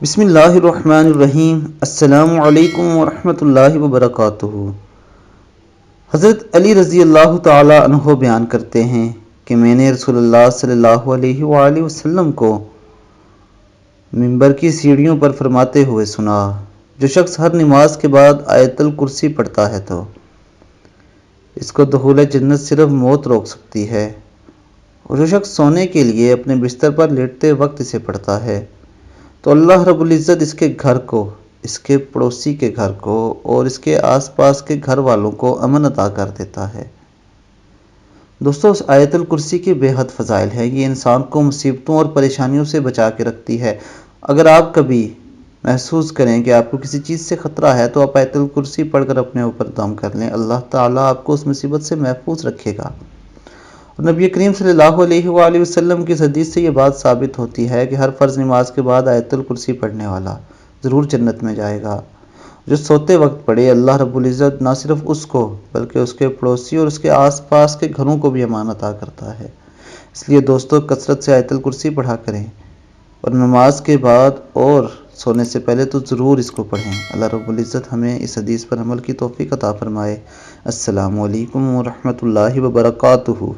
بسم اللہ الرحمن الرحیم۔ السلام علیکم ورحمۃ اللہ وبرکاتہ۔ حضرت علی رضی اللہ تعالی عنہ بیان کرتے ہیں کہ میں نے رسول اللہ صلی اللہ علیہ وآلہ وسلم کو منبر کی سیڑھیوں پر فرماتے ہوئے سنا، جو شخص ہر نماز کے بعد آیت الکرسی پڑھتا ہے تو اس کو دخول جنت صرف موت روک سکتی ہے، اور جو شخص سونے کے لیے اپنے بستر پر لیٹتے وقت اسے پڑھتا ہے تو اللہ رب العزت اس کے گھر کو، اس کے پڑوسی کے گھر کو اور اس کے آس پاس کے گھر والوں کو امن عطا کر دیتا ہے۔ دوستو، اس آیت الکرسی کے بے حد فضائل ہیں۔ یہ انسان کو مصیبتوں اور پریشانیوں سے بچا کے رکھتی ہے۔ اگر آپ کبھی محسوس کریں کہ آپ کو کسی چیز سے خطرہ ہے تو آپ آیت الکرسی پڑھ کر اپنے اوپر دم کر لیں، اللہ تعالیٰ آپ کو اس مصیبت سے محفوظ رکھے گا۔ اور نبی کریم صلی اللہ علیہ وآلہ وسلم کی حدیث سے یہ بات ثابت ہوتی ہے کہ ہر فرض نماز کے بعد آیت الکرسی پڑھنے والا ضرور جنت میں جائے گا۔ جو سوتے وقت پڑھے، اللہ رب العزت نہ صرف اس کو بلکہ اس کے پڑوسی اور اس کے آس پاس کے گھروں کو بھی امان عطا کرتا ہے۔ اس لیے دوستو، کثرت سے آیت الکرسی پڑھا کریں، اور نماز کے بعد اور سونے سے پہلے تو ضرور اس کو پڑھیں۔ اللہ رب العزت ہمیں اس حدیث پر عمل کی توفیق عطا فرمائے۔ السلام علیکم ورحمۃ اللہ وبرکاتہ۔